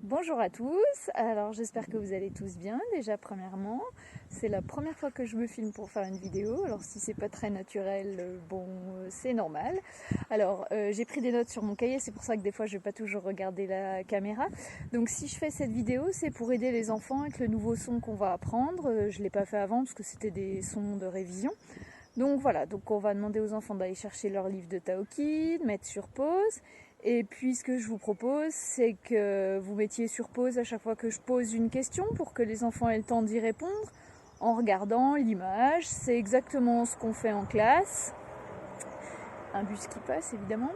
Bonjour à tous, alors j'espère que vous allez tous bien. Déjà premièrement, c'est la première fois que je me filme pour faire une vidéo, alors si c'est pas très naturel, c'est normal. Alors j'ai pris des notes sur mon cahier, c'est pour ça que des fois je vais pas toujours regarder la caméra. Donc si je fais cette vidéo, c'est pour aider les enfants avec le nouveau son qu'on va apprendre. Je l'ai pas fait avant parce que c'était des sons de révision. Donc voilà, donc on va demander aux enfants d'aller chercher leur livre de Taoki, de mettre sur pause. Et puis ce que je vous propose, c'est que vous mettiez sur pause à chaque fois que je pose une question pour que les enfants aient le temps d'y répondre en regardant l'image. C'est exactement ce qu'on fait en classe. Un bus qui passe évidemment.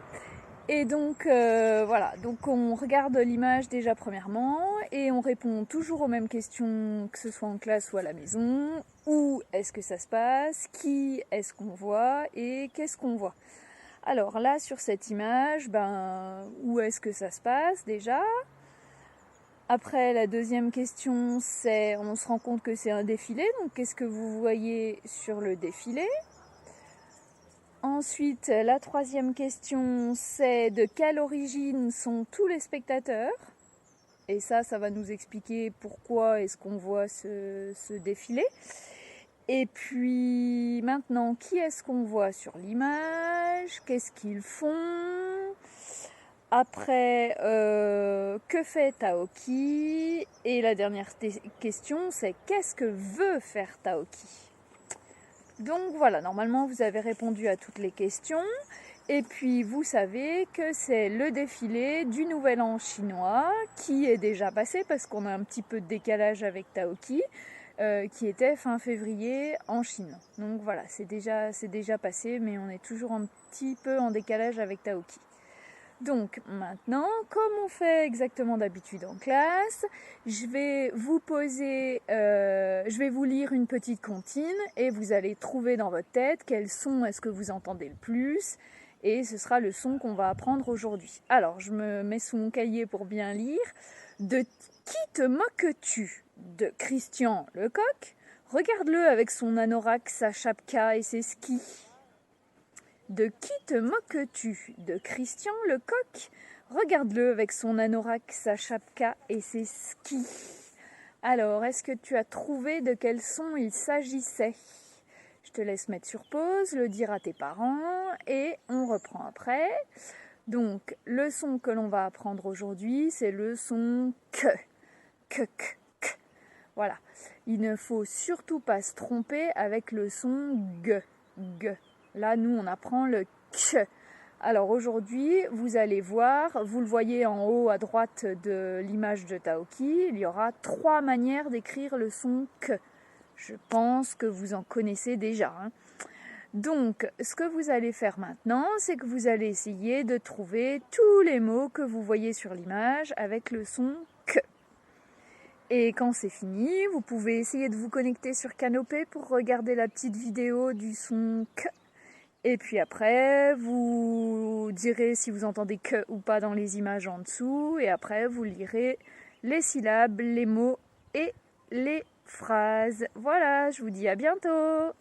Et donc voilà, donc on regarde l'image déjà premièrement et on répond toujours aux mêmes questions que ce soit en classe ou à la maison. Où est-ce que ça se passe? Qui est-ce qu'on voit? Et qu'est-ce qu'on voit? Alors là, sur cette image, où est-ce que ça se passe déjà? Après, la deuxième question, c'est, on se rend compte que c'est un défilé, donc qu'est-ce que vous voyez sur le défilé? Ensuite, la troisième question, c'est de quelle origine sont tous les spectateurs? Et ça va nous expliquer pourquoi est-ce qu'on voit ce défilé. Et puis maintenant, qui est-ce qu'on voit sur l'image? Qu'est-ce qu'ils font? Après, que fait Taoki? Et la dernière question, c'est qu'est-ce que veut faire Taoki? Donc voilà, normalement vous avez répondu à toutes les questions. Et puis vous savez que c'est le défilé du Nouvel An chinois qui est déjà passé parce qu'on a un petit peu de décalage avec Taoki. Qui était fin février en Chine. Donc voilà, c'est déjà passé, mais on est toujours un petit peu en décalage avec Taoki. Donc maintenant, comme on fait exactement d'habitude en classe, je vais vous lire une petite comptine et vous allez trouver dans votre tête quel son est-ce que vous entendez le plus et ce sera le son qu'on va apprendre aujourd'hui. Alors, je me mets sous mon cahier pour bien lire. De qui te moques-tu? De Christian Lecoq. Regarde-le avec son anorak, sa chapka et ses skis. De qui te moques-tu? De Christian Lecoq. Regarde-le avec son anorak, sa chapka et ses skis. Alors, est-ce que tu as trouvé de quel son il s'agissait? Je te laisse mettre sur pause, le dire à tes parents et on reprend après. Donc, le son que l'on va apprendre aujourd'hui, c'est le son que. Que. Voilà. Il ne faut surtout pas se tromper avec le son g. G. Là, nous, on apprend le k. Alors aujourd'hui, vous allez voir, vous le voyez en haut à droite de l'image de Taoki, il y aura 3 manières d'écrire le son k. Je pense que vous en connaissez déjà. Donc, ce que vous allez faire maintenant, c'est que vous allez essayer de trouver tous les mots que vous voyez sur l'image avec le son k. Et quand c'est fini, vous pouvez essayer de vous connecter sur Canopé pour regarder la petite vidéo du son k. Et puis après, vous direz si vous entendez que ou pas dans les images en dessous. Et après, vous lirez les syllabes, les mots et les phrases. Voilà, je vous dis à bientôt!